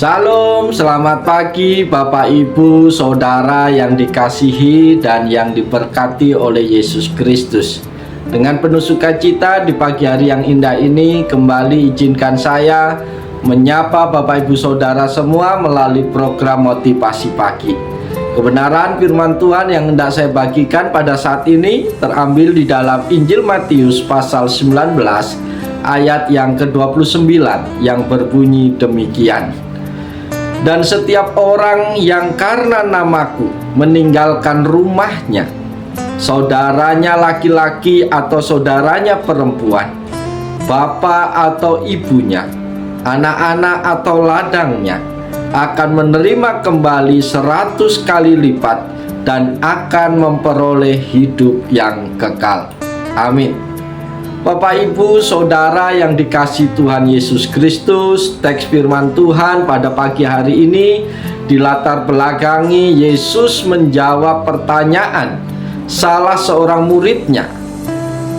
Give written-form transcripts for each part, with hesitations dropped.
Salam, selamat pagi Bapak Ibu Saudara yang dikasihi dan yang diberkati oleh Yesus Kristus. Dengan penuh sukacita di pagi hari yang indah ini, kembali izinkan saya menyapa Bapak Ibu Saudara semua melalui program Motivasi Pagi. Kebenaran firman Tuhan yang hendak saya bagikan pada saat ini terambil di dalam Injil Matius pasal 19 ayat yang ke-29 yang berbunyi demikian. Dan setiap orang yang karena namaku meninggalkan rumahnya, saudaranya laki-laki atau saudaranya perempuan, bapak atau ibunya, anak-anak atau ladangnya, akan menerima kembali 100 kali lipat dan akan memperoleh hidup yang kekal. Amin. Bapak Ibu Saudara yang dikasihi Tuhan Yesus Kristus, teks firman Tuhan pada pagi hari ini dilatar belakangi Yesus menjawab pertanyaan salah seorang muridnya,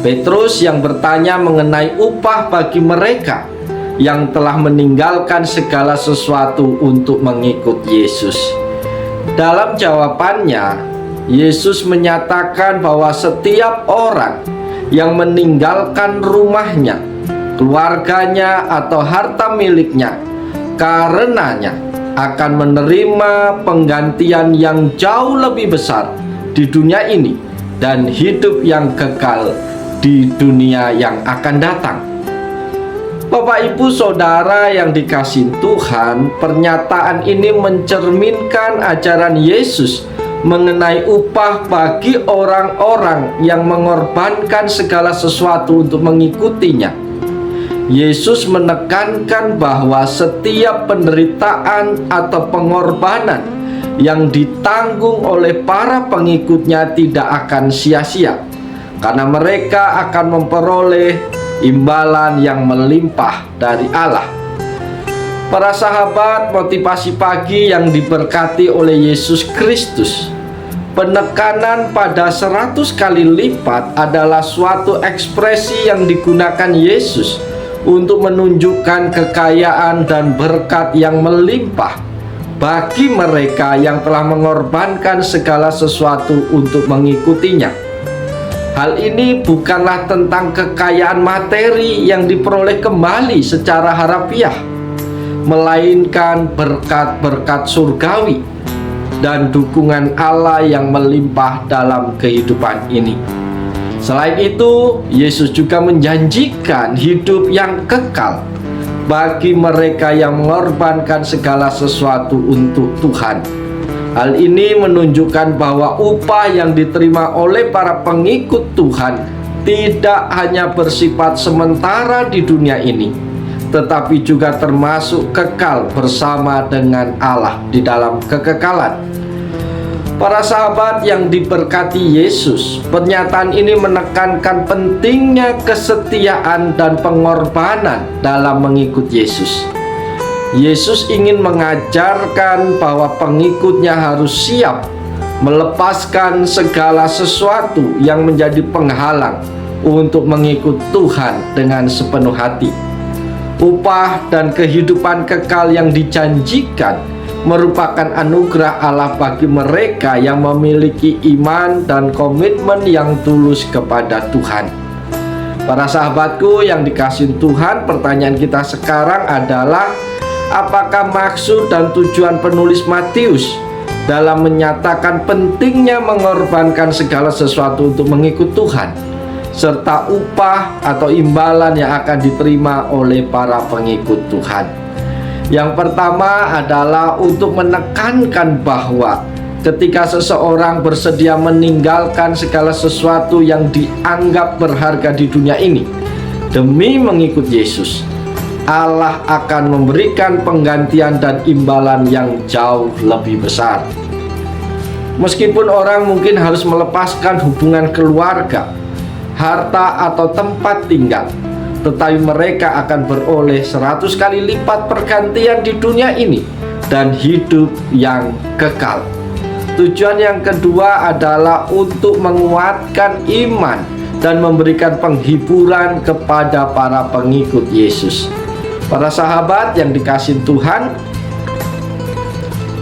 Petrus, yang bertanya mengenai upah bagi mereka yang telah meninggalkan segala sesuatu untuk mengikut Yesus. Dalam jawabannya, Yesus menyatakan bahwa setiap orang yang meninggalkan rumahnya, keluarganya, atau harta miliknya karenanya akan menerima penggantian yang jauh lebih besar di dunia ini dan hidup yang kekal di dunia yang akan datang. Bapak Ibu Saudara yang dikasihi Tuhan, pernyataan ini mencerminkan ajaran Yesus mengenai upah bagi orang-orang yang mengorbankan segala sesuatu untuk mengikutinya. Yesus menekankan bahwa setiap penderitaan atau pengorbanan yang ditanggung oleh para pengikutnya tidak akan sia-sia, karena mereka akan memperoleh imbalan yang melimpah dari Allah. Para sahabat Motivasi Pagi yang diberkati oleh Yesus Kristus, penekanan pada 100 kali lipat adalah suatu ekspresi yang digunakan Yesus untuk menunjukkan kekayaan dan berkat yang melimpah bagi mereka yang telah mengorbankan segala sesuatu untuk mengikutinya. Hal ini bukanlah tentang kekayaan materi yang diperoleh kembali secara harafiah, melainkan berkat-berkat surgawi dan dukungan Allah yang melimpah dalam kehidupan ini. Selain itu, Yesus juga menjanjikan hidup yang kekal bagi mereka yang mengorbankan segala sesuatu untuk Tuhan. Hal ini menunjukkan bahwa upah yang diterima oleh para pengikut Tuhan tidak hanya bersifat sementara di dunia ini, tetapi juga termasuk kekal bersama dengan Allah di dalam kekekalan. Para sahabat yang diberkati Yesus, pernyataan ini menekankan pentingnya kesetiaan dan pengorbanan dalam mengikut Yesus. Yesus ingin mengajarkan bahwa pengikutnya harus siap melepaskan segala sesuatu yang menjadi penghalang untuk mengikut Tuhan dengan sepenuh hati. Upah dan kehidupan kekal yang dijanjikan merupakan anugerah Allah bagi mereka yang memiliki iman dan komitmen yang tulus kepada Tuhan. Para sahabatku yang dikasihi Tuhan, pertanyaan kita sekarang adalah, apakah maksud dan tujuan penulis Matius dalam menyatakan pentingnya mengorbankan segala sesuatu untuk mengikut Tuhan, serta upah atau imbalan yang akan diterima oleh para pengikut Tuhan? Yang pertama adalah untuk menekankan bahwa ketika seseorang bersedia meninggalkan segala sesuatu yang dianggap berharga di dunia ini demi mengikut Yesus, Allah akan memberikan penggantian dan imbalan yang jauh lebih besar. Meskipun orang mungkin harus melepaskan hubungan keluarga, harta atau tempat tinggal, tetapi mereka akan beroleh 100 kali lipat pergantian di dunia ini dan hidup yang kekal. Tujuan yang kedua adalah untuk menguatkan iman dan memberikan penghiburan kepada para pengikut Yesus. Para sahabat yang dikasihi Tuhan,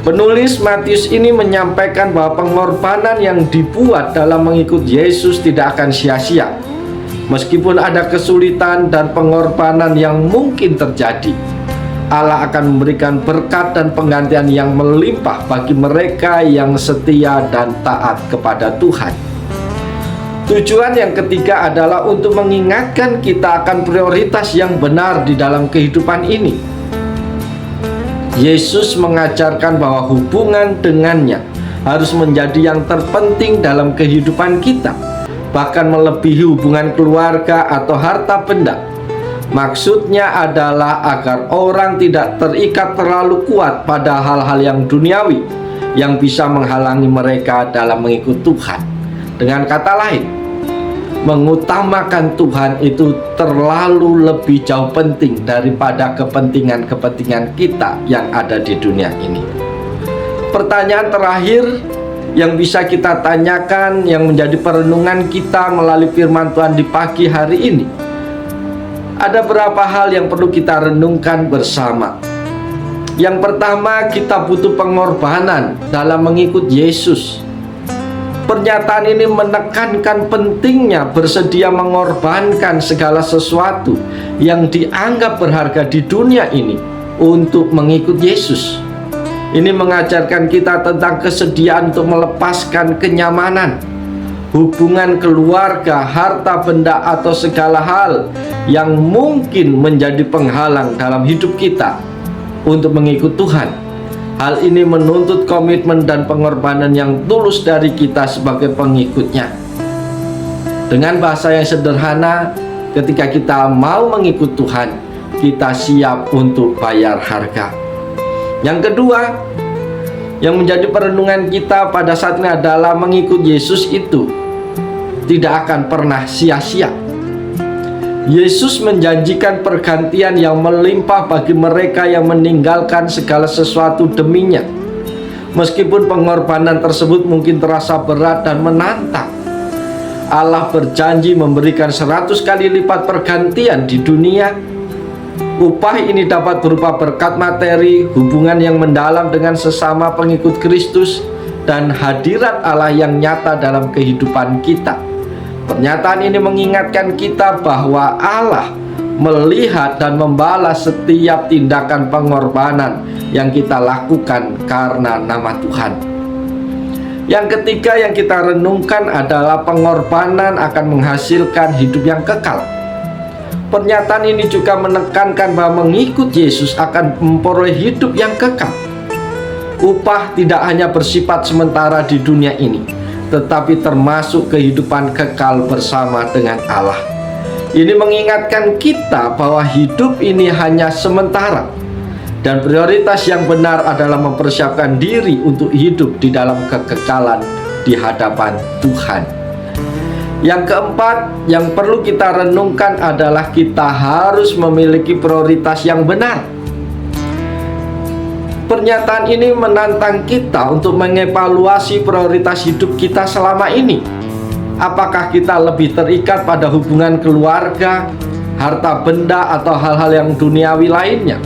Penulis Matius ini menyampaikan bahwa pengorbanan yang dibuat dalam mengikut Yesus tidak akan sia-sia. Meskipun ada kesulitan dan pengorbanan yang mungkin terjadi, Allah akan memberikan berkat dan penggantian yang melimpah bagi mereka yang setia dan taat kepada Tuhan. Tujuan yang ketiga adalah untuk mengingatkan kita akan prioritas yang benar di dalam kehidupan ini. Yesus mengajarkan bahwa hubungan dengannya harus menjadi yang terpenting dalam kehidupan kita, bahkan melebihi hubungan keluarga atau harta benda. Maksudnya adalah agar orang tidak terikat terlalu kuat pada hal-hal yang duniawi yang bisa menghalangi mereka dalam mengikut Tuhan. Dengan kata lain, mengutamakan Tuhan itu terlalu lebih jauh penting daripada kepentingan-kepentingan kita yang ada di dunia ini. Pertanyaan terakhir yang bisa kita tanyakan, yang menjadi perenungan kita melalui firman Tuhan di pagi hari ini, ada beberapa hal yang perlu kita renungkan bersama. Yang pertama, kita butuh pengorbanan dalam mengikut Yesus. Pernyataan ini menekankan pentingnya bersedia mengorbankan segala sesuatu yang dianggap berharga di dunia ini untuk mengikut Yesus. Ini mengajarkan kita tentang kesediaan untuk melepaskan kenyamanan, hubungan keluarga, harta benda, atau segala hal yang mungkin menjadi penghalang dalam hidup kita untuk mengikut Tuhan. Hal ini menuntut komitmen dan pengorbanan yang tulus dari kita sebagai pengikutnya. Dengan bahasa yang sederhana, ketika kita mau mengikut Tuhan, kita siap untuk bayar harga. Yang kedua, yang menjadi perenungan kita pada saat ini adalah mengikut Yesus itu tidak akan pernah sia-sia. Yesus menjanjikan pergantian yang melimpah bagi mereka yang meninggalkan segala sesuatu deminya. Meskipun pengorbanan tersebut mungkin terasa berat dan menantang, Allah berjanji memberikan 100 kali lipat pergantian di dunia. Upah ini dapat berupa berkat materi, hubungan yang mendalam dengan sesama pengikut Kristus, dan hadirat Allah yang nyata dalam kehidupan kita. Pernyataan ini mengingatkan kita bahwa Allah melihat dan membalas setiap tindakan pengorbanan yang kita lakukan karena nama Tuhan. Yang ketiga yang kita renungkan adalah pengorbanan akan menghasilkan hidup yang kekal. Pernyataan ini juga menekankan bahwa mengikut Yesus akan memperoleh hidup yang kekal. Upah tidak hanya bersifat sementara di dunia ini, tetapi termasuk kehidupan kekal bersama dengan Allah. Ini mengingatkan kita bahwa hidup ini hanya sementara, dan prioritas yang benar adalah mempersiapkan diri untuk hidup di dalam kekekalan di hadapan Tuhan. Yang keempat yang perlu kita renungkan adalah kita harus memiliki prioritas yang benar. Pernyataan ini menantang kita untuk mengevaluasi prioritas hidup kita selama ini. Apakah kita lebih terikat pada hubungan keluarga, harta benda, atau hal-hal yang duniawi lainnya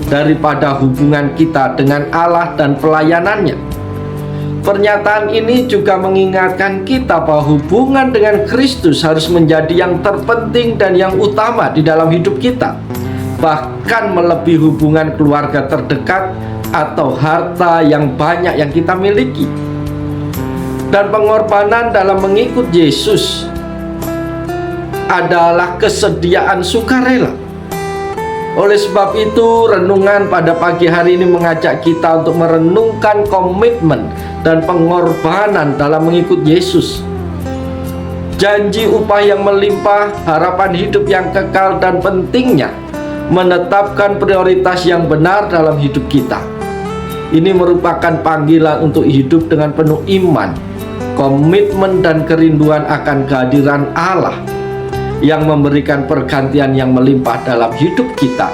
daripada hubungan kita dengan Allah dan pelayanannya? Pernyataan ini juga mengingatkan kita bahwa hubungan dengan Kristus harus menjadi yang terpenting dan yang utama di dalam hidup kita, bahkan melebihi hubungan keluarga terdekat atau harta yang banyak yang kita miliki. Dan pengorbanan dalam mengikut Yesus adalah kesediaan sukarela. Oleh sebab itu, renungan pada pagi hari ini mengajak kita untuk merenungkan komitmen dan pengorbanan dalam mengikut Yesus. Janji upah yang melimpah, harapan hidup yang kekal, dan pentingnya menetapkan prioritas yang benar dalam hidup kita. Ini merupakan panggilan untuk hidup dengan penuh iman, komitmen, dan kerinduan akan kehadiran Allah yang memberikan pergantian yang melimpah dalam hidup kita,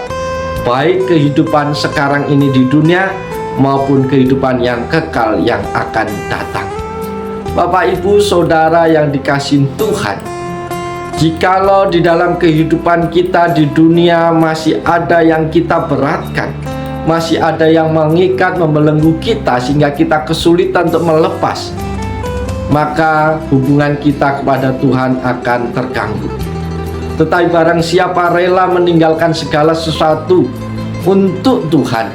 baik kehidupan sekarang ini di dunia maupun kehidupan yang kekal yang akan datang. Bapak, Ibu, Saudara yang dikasihi Tuhan, jikalau di dalam kehidupan kita di dunia masih ada yang kita beratkan, masih ada yang mengikat, membelenggu kita sehingga kita kesulitan untuk melepas, maka hubungan kita kepada Tuhan akan terganggu. Tetapi barang siapa rela meninggalkan segala sesuatu untuk Tuhan,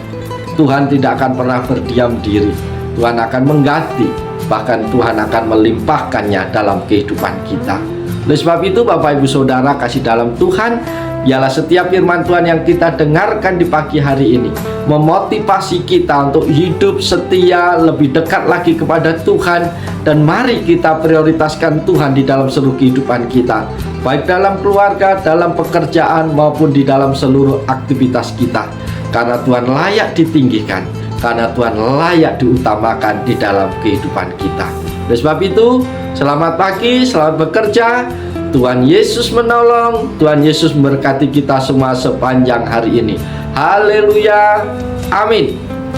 Tuhan tidak akan pernah berdiam diri. Tuhan akan mengganti, bahkan Tuhan akan melimpahkannya dalam kehidupan kita. Oleh sebab itu, Bapak Ibu Saudara kasih dalam Tuhan, biarlah setiap firman Tuhan yang kita dengarkan di pagi hari ini memotivasi kita untuk hidup setia, lebih dekat lagi kepada Tuhan, dan mari kita prioritaskan Tuhan di dalam seluruh kehidupan kita, baik dalam keluarga, dalam pekerjaan, maupun di dalam seluruh aktivitas kita. Karena Tuhan layak ditinggikan, karena Tuhan layak diutamakan di dalam kehidupan kita. Oleh sebab itu, selamat pagi, selamat bekerja. Tuhan Yesus menolong, Tuhan Yesus memberkati kita semua sepanjang hari ini. Haleluya, amin.